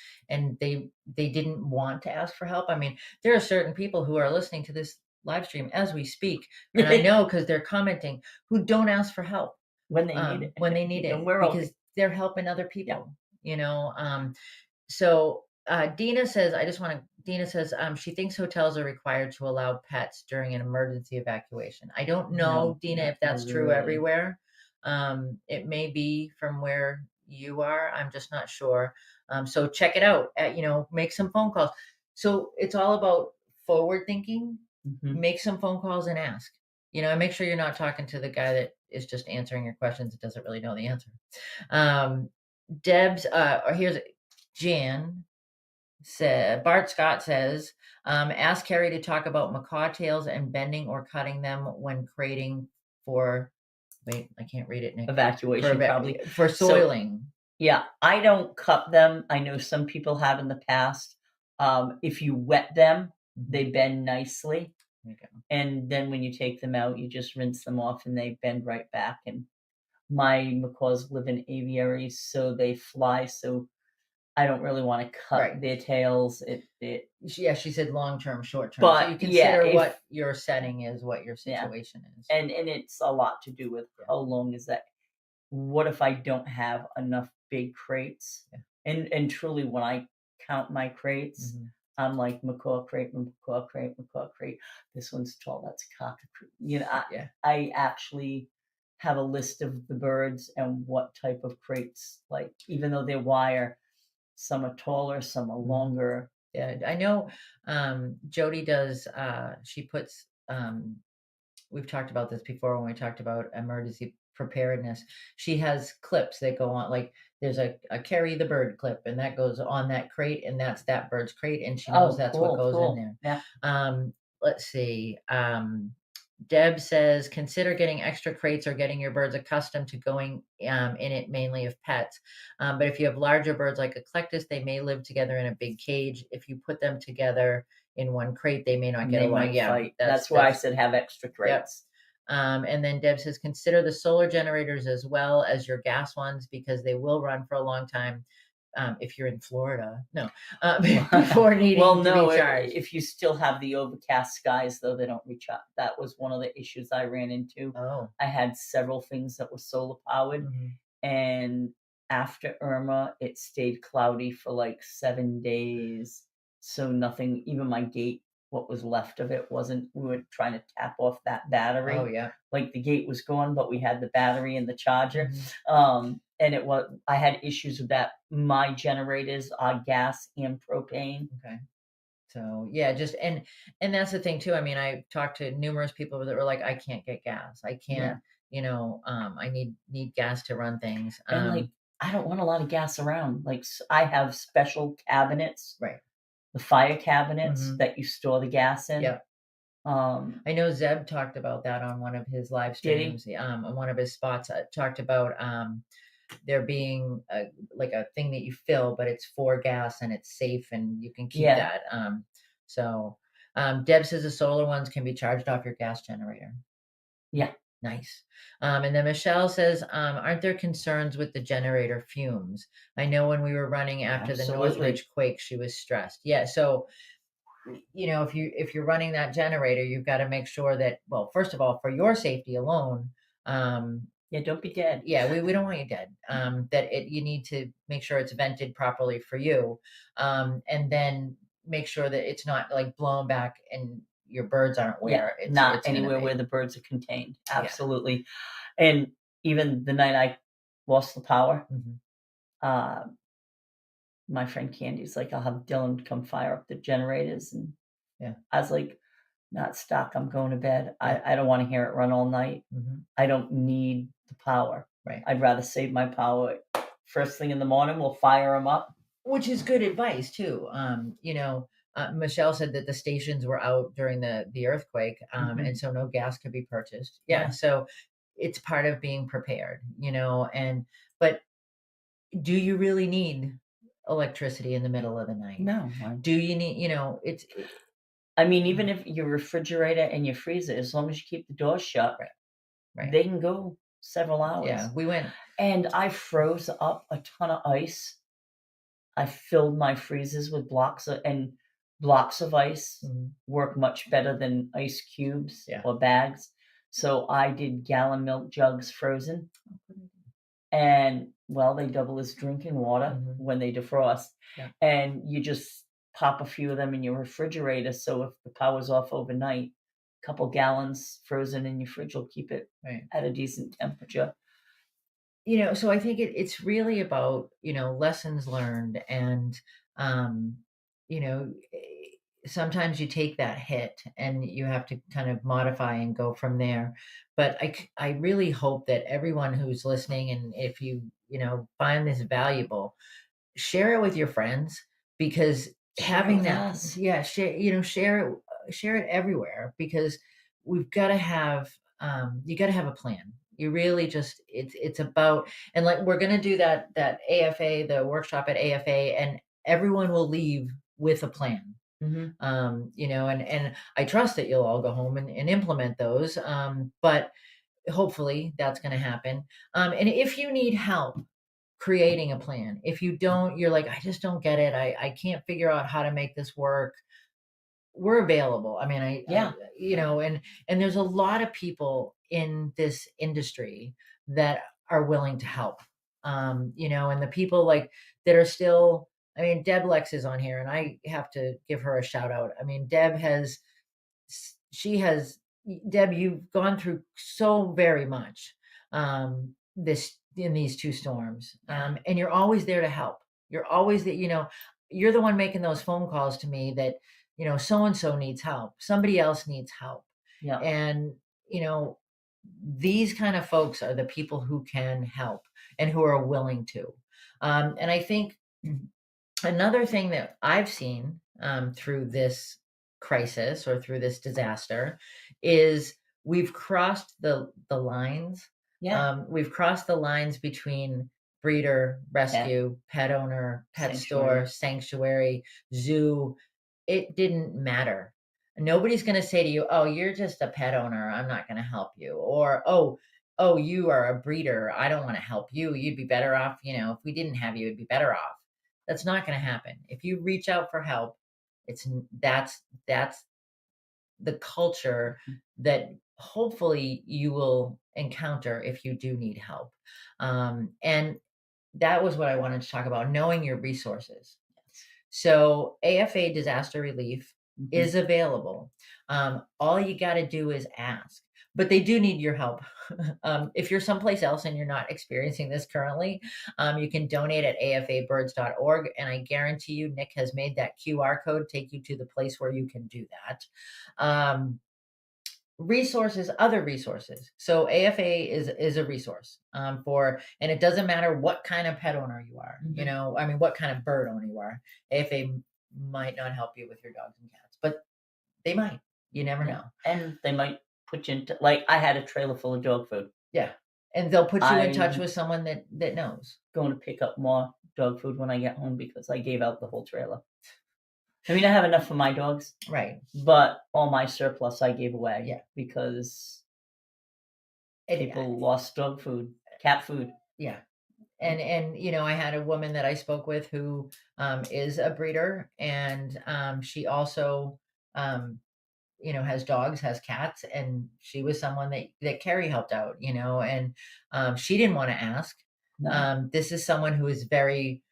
they didn't want to ask for help. I mean, there are certain people who are listening to this live stream as we speak, and I know because they're commenting, who don't ask for help, When they need it. when they need And it, we're open. because they're helping other Yeah. people, you know? So, Dina says, she thinks hotels are required to allow pets during an emergency evacuation. I don't know, No, Dina, not if that's true really. everywhere. It may be from where you are. I'm just not sure. So check it out. Make some phone calls. So it's all about forward thinking. Mhm. Make some phone calls and ask. And make sure you're not talking to the guy that is just answering your questions and doesn't really know the answer. Um, or here's Jan said, Bart Scott says, ask Carrie to talk about macaw tails and bending or cutting them when crating for, wait, I can't read it, Nick, Evacuation probably. for So soiling. yeah, I don't cut them. I know some people have in the past. If you wet them, they Mhm. bend nicely. There you go. And then when you take them out, you just rinse them off and they bend right back. And my macaws live in aviaries, so they fly. So I don't really want to cut Right. their tails. Yeah, she said long term, short term. So you But yeah, consider if what your setting is, what your yeah, situation is. and it's a lot to do with Yeah. how long is that. What if I don't have enough big crates? Yeah. And truly, when I count my crates, Mhm. I'm like macaw crate, macaw crate, macaw crate. This one's tall. That's a cockatoo. Yeah. I actually have a list of the birds and what type of crates. Like even though they're wire, some are taller, some are Mhm. longer. Yeah, I know, Jody does, she puts, we've talked about this before when we talked about emergency preparedness. She has clips that go on, like there's a carry the bird clip, and that goes on that crate, and that's that bird's crate, and she knows Oh, that's what cool, goes in cool. there. Yeah. Let's see. Deb says, consider getting extra crates or getting your birds accustomed to going in it, mainly of pets. But if you have larger birds like eclectus, they may live together in a big cage. If you put them together in one crate, they may not And get they along. might Yeah, fight. That's why I said have extra yep. crates. And then Deb says, consider the solar generators as well as your gas ones because they will run for a long time. If you're in Florida, no, before needing Well, to no, be charged. if you still have the overcast skies, though, they don't reach up. That was one of the issues I ran into. Oh, I had several things that were solar powered, mhm. and after Irma, it stayed cloudy for like 7 days. So nothing, even my gate, what was left of it wasn't, we were trying to tap off that battery. Oh, yeah. Like the gate was gone, but we had the battery and the charger. Mhm. And it was, I had issues with that. My generators are gas and propane. Okay. So yeah, just and that's the thing too. I mean, I talked to numerous people that were like, I can't get gas. I Yeah. can't, I need gas to run things. And like, I don't want a lot of gas around. Like, I have special cabinets, Right. the fire cabinets Mhm. that you store the gas in. Yep. Um, I know Zeb talked about that on one of his live Did he? streams. On one of his spots, talked about there being like a thing that you fill, but it's for gas and it's safe and you can keep Yeah. that. So Deb says the solar ones can be charged off your gas generator. Yeah. Nice. And then Michelle says, aren't there concerns with the generator fumes? I know when we were running after the Absolutely. Northridge quake, she was stressed. Yeah. So, if you're running that generator, you've got to make sure that, well, first of all, for your safety alone, Yeah, don't be dead. yeah, we don't want you dead. You need to make sure it's vented properly for you, and then make sure that it's not like blown back and your birds aren't Yeah, where not it's gonna anywhere be. where the birds are contained. Yeah. Absolutely. And even the night I lost the power, Mhm. uh, my friend Candy's like, I'll have Dylan come fire up the generators. And Yeah. I was like, not stuck. I'm going to bed. Yeah. I don't want to hear it run all night. Mhm. I don't need the power. Right. I'd rather save my power. First thing in the morning, we'll fire them up. Which is good advice too. Michelle said that the stations were out during the earthquake, Mhm. and so no gas could be purchased. Yeah, Yeah. so it's part of being prepared, but do you really need electricity in the middle of the night? No. Do you need, I mean, even if your refrigerator and your freezer, as long as you keep the doors shut, right? they can go several hours. Yeah, we went. And I froze up a ton of ice. I filled my freezers with blocks of ice Mhm. work much better than ice cubes Yeah. or bags. So I did gallon milk jugs frozen. And well, they double as drinking water Mhm. when they defrost. Yeah. And you just pop a few of them in your refrigerator. So if the power's off overnight, a couple gallons frozen in your fridge will keep it Right. at a decent temperature. So I think it's really about, lessons learned and, um, you know, sometimes you take that hit and you have to kind of modify and go from there. But I really hope that everyone who's listening, and if you, find this valuable, share it with your friends because Share it having with that, us. yeah, share it everywhere because we've got to have, you got to have a plan. You really just, it's about, and like, we're going to do that AFA, the workshop at AFA, and everyone will leave with a plan. Mhm. And I trust that you'll all go home and implement those. But hopefully that's going to happen. And if you need help creating a plan, if you don't, you're like, I just don't get it. I can't figure out how to make this work. We're available. I mean, Yeah. and there's a lot of people in this industry that are willing to help. And the people like that are still, I mean, Deb Lex is on here and I have to give her a shout out. I mean, she has, Deb, you've gone through so very much, this in these two storms. And you're always there to help. You're always that, you're the one making those phone calls to me that, so and so needs help. Somebody else needs help. Yeah. And, you know, these kind of folks are the people who can help and who are willing to. And I think another thing that I've seen through this crisis or through this disaster is we've crossed the lines. Yeah. We've crossed the lines between breeder, Pet rescue, pet owner, pet store, sanctuary. sanctuary, zoo. It didn't matter. Nobody's going to say to you, "Oh, you're just a pet owner. I'm not going to help you," or "Oh, you are a breeder. I don't want to help you. You'd be better off. If we didn't have you, it'd be better off." That's not going to happen. If you reach out for help, that's the culture that hopefully you will encounter if you do need help. And that was what I wanted to talk about, knowing your resources. So AFA disaster relief Mhm. is available. All you got to do is ask, but they do need your help. If you're someplace else and you're not experiencing this currently, you can donate at afabirds.org. And I guarantee you, Nick has made that QR code take you to the place where you can do that. Resources, other resources. So AFA is a resource and it doesn't matter what kind of pet owner you are. Mhm. I mean, what kind of bird owner you are. AFA might not help you with your dogs and cats, but they might. You never Yeah. know. And they might put you into, like, I had a trailer full of dog food. Yeah, and they'll put you in touch I'm with someone that knows. going to pick up more dog food when I get home because I gave out the whole trailer. I mean, I have enough for my dogs, Right. but all my surplus I gave away Yeah. because And, people lost dog food, cat food. yeah. And I had a woman that I spoke with who is a breeder, and she also has dogs, has cats, and she was someone that Carrie helped out, and she didn't want to ask. No, This is someone who is very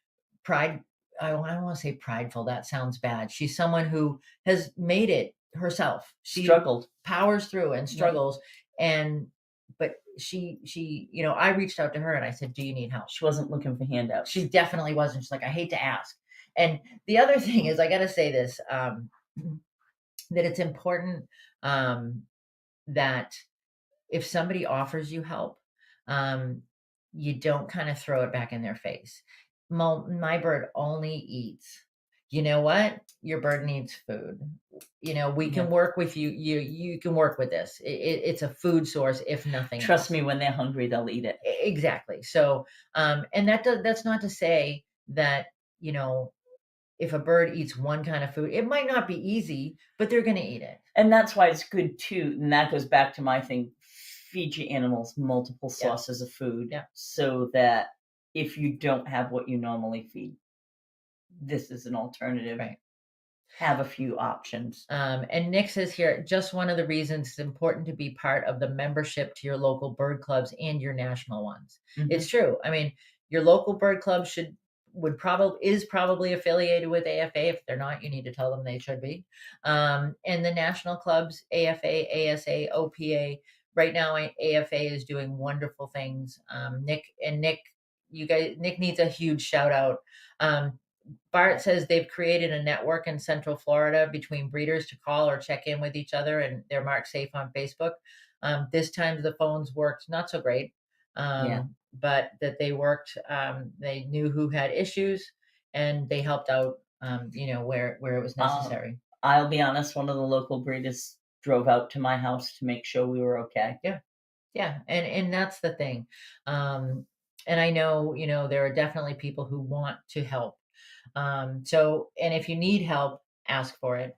pride. I don't want to say prideful. That sounds bad. She's someone who has made it herself. She struggled. powers through and Yeah. struggles, and but I reached out to her and I said, "Do you need help?" She wasn't looking for handouts. She definitely wasn't. She's like, "I hate to ask." And the other thing is, I got to say this. That it's important that if somebody offers you help, um, you don't kind of throw it back in their face. My bird only eats. You know what? Your bird needs food. We Yeah. can work with you. You can work with this. It's a food source, if nothing Trust else. me, when they're hungry, they'll eat it. Exactly. So, and that's not to say that you know if a bird eats one kind of food, it might not be easy, but they're going to eat it. And that's why it's good too. And that goes back to my thing: feed your animals multiple Yeah. sources of food, Yeah. so that if you don't have what you normally feed, this is an alternative. Right. Have a few options. And Nick says here, just one of the reasons it's important to be part of the membership to your local bird clubs and your national ones. Mhm. It's true. I mean, your local bird club is probably affiliated with AFA. If they're not, you need to tell them they should be. And the national clubs, AFA, ASA, OPA. Right now, AFA is doing wonderful things. Nick, Nick needs a huge shout out. Bart says they've created a network in Central Florida between breeders to call or check in with each other, and they're marked safe on Facebook. This time the phones worked not so great, Yeah. but that they worked. They knew who had issues, and they helped out. Where it was necessary. I'll be honest, one of the local breeders drove out to my house to make sure we were okay. Yeah, and that's the thing. And I know, there are definitely people who want to help. And if you need help, ask for it.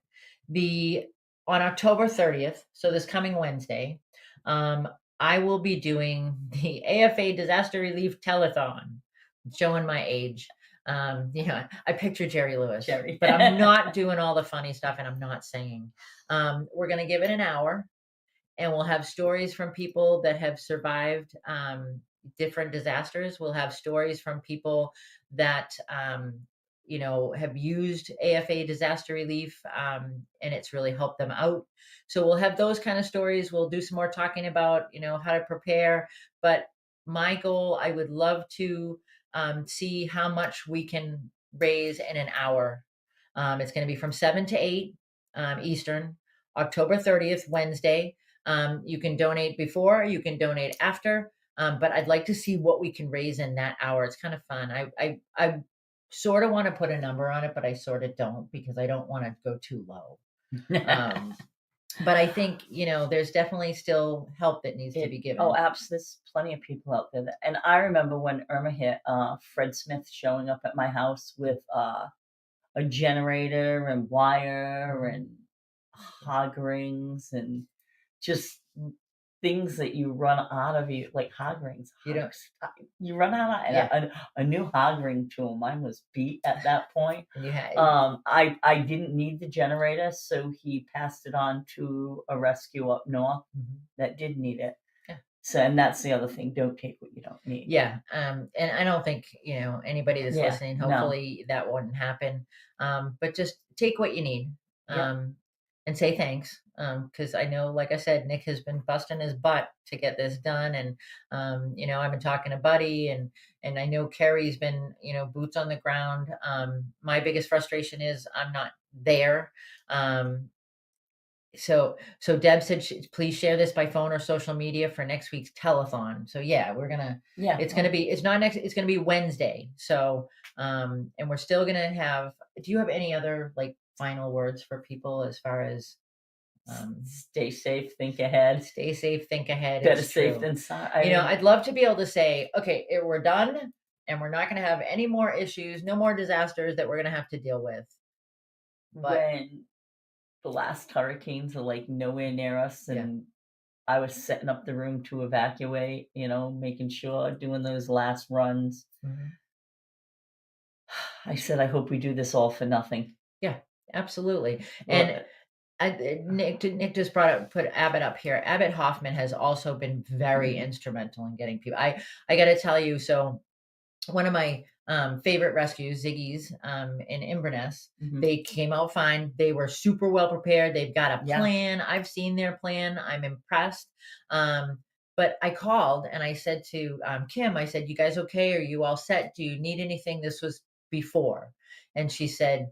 The On October 30th, so this coming Wednesday, um, I will be doing the AFA Disaster Relief Telethon, showing my age. I picture Jerry Lewis, Jerry. but I'm not doing all the funny stuff and I'm not singing. We're going to give it an hour and we'll have stories from people that have survived different disasters. We'll have stories from people that have used AFA disaster relief, and it's really helped them out. So we'll have those kind of stories. We'll do some more talking about how to prepare. But my goal, I would love to see how much we can raise in an hour. It's going to be from 7 to 8 Eastern, October 30th, Wednesday. You can donate before, you can donate after, but I'd like to see what we can raise in that hour. It's kind of fun. I sort of want to put a number on it, but I sort of don't because I don't want to go too low. Um, but I think, there's definitely still help that needs to be given. Oh, absolutely. There's plenty of people out there. And I remember when Irma hit, Fred Smith showing up at my house with a generator and wire and hog rings and just things that you run out of you like hog rings. You don't. You run out of Yeah. a new hog ring tool. Mine was beat at that point. And you had, I didn't need the generator, so he passed it on to a rescue up north that did need it. Yeah. So, and that's the other thing. Don't take what you don't need. Yeah. And I don't think, anybody that's listening, no. hopefully that wouldn't happen. But just take what you need. And say thanks. Because I know, like I said, Nick has been busting his butt to get this done. And, I've been talking to Buddy and I know Carrie's been, boots on the ground. My biggest frustration is I'm not there. So Deb said, please share this by phone or social media for next week's telethon. So yeah, it's going to be, it's not next, it's going to be Wednesday. So, and we're still going to have, do you have any other like final words for people as far as, stay safe, think ahead. Stay safe, think ahead. Better safe than sorry. I'd love to be able to say, okay, we're done and we're not going to have any more issues, no more disasters that we're going to have to deal with. But when the last hurricanes are like nowhere near us and I was setting up the room to evacuate, making sure, doing those last runs. I said, I hope we do this all for nothing. Yeah, absolutely. And Nick just put Abbott up here. Abbott Hoffman has also been very instrumental in getting people. I got to tell you, so one of my favorite rescues, Ziggy's in Inverness, they came out fine. They were super well prepared. They've got a plan. I've seen their plan. I'm impressed. But I called and I said to Kim, I said, you guys okay? Are you all set? Do you need anything? This was before. And she said,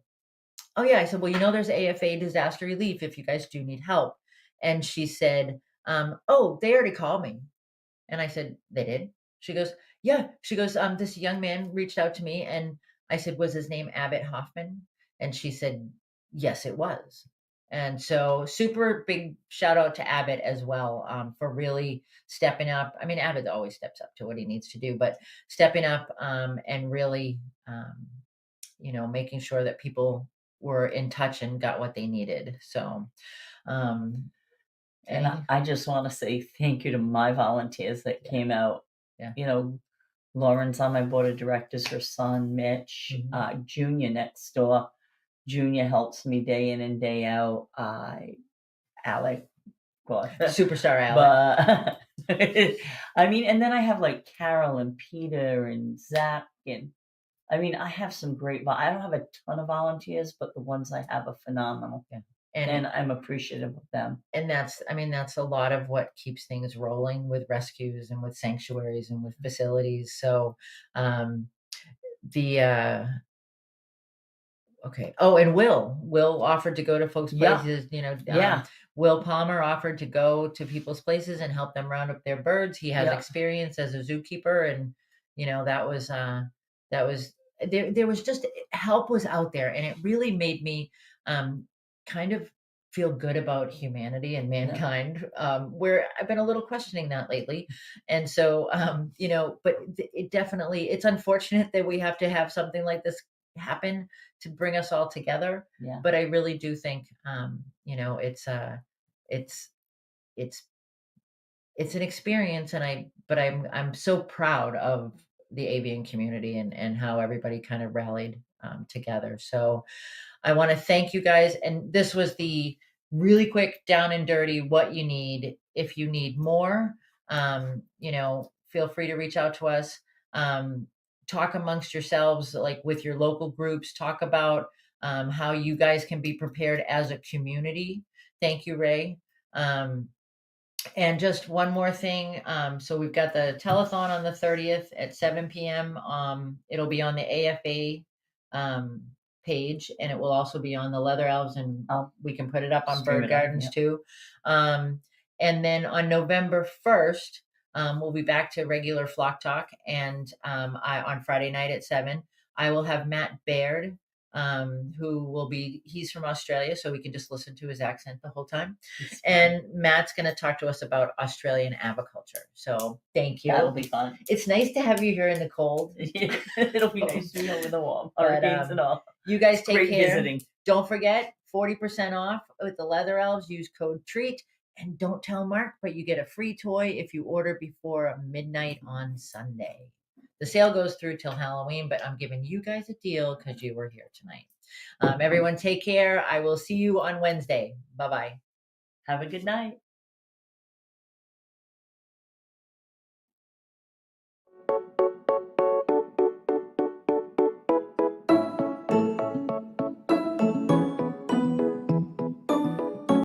oh yeah. I said, well, there's AFA disaster relief if you guys do need help. And she said, oh, they already called me. And I said, they did? She goes, yeah. She goes, this young man reached out to me and I said, was his name Abbott Hoffman? And she said, yes, it was. And so super big shout out to Abbott as well for really stepping up. I mean, Abbott always steps up to what he needs to do, but stepping up and really, making sure that people were in touch and got what they needed. So, and I just want to say thank you to my volunteers that came out. Yeah. Lauren's on my board of directors, her son, Mitch, Junior next door. Junior helps me day in and day out. Alec, superstar Alec. But I mean, and then I have like Carol and Peter and Zach and I have some great, I don't have a ton of volunteers, but the ones I have are phenomenal. Yeah. And I'm appreciative of them. And that's a lot of what keeps things rolling with rescues and with sanctuaries and with facilities. So, okay. Oh, and Will offered to go to folks' places, Will Palmer offered to go to people's places and help them round up their birds. He has experience as a zookeeper and, that was there was just help was out there and it really made me kind of feel good about humanity and mankind where I've been a little questioning that lately. And so but it definitely, it's unfortunate that we have to have something like this happen to bring us all together. But I really do think it's an experience and I'm so proud of the avian community and how everybody kind of rallied together. So I want to thank you guys. And this was the really quick down and dirty, what you need. If you need more, feel free to reach out to us. Talk amongst yourselves, like with your local groups, talk about how you guys can be prepared as a community. Thank you, Ray. And just one more thing. So we've got the telethon on the 30th at 7 p.m. It'll be on the AFA page, and it will also be on the Leather Elves, and I'll we can put it up on stream Bird it on, Gardens yep. too. And then on November 1st, we'll be back to regular Flock Talk, and on Friday night at 7, I will have Matt Baird, who he's from Australia, so we can just listen to his accent the whole time. It's And Matt's going to talk to us about Australian aviculture. So thank you. That'll be fun. It's nice to have you here in the cold. It'll be nice to be home in the warm, But, hurricanes and all. You guys It's take great care. visiting. Don't forget 40% off with the Leather Elves. Use code TREAT. And don't tell Mark, but you get a free toy if you order before midnight on Sunday. The sale goes through till Halloween, but I'm giving you guys a deal because you were here tonight. Everyone take care. I will see you on Wednesday. Bye-bye. Have a good night.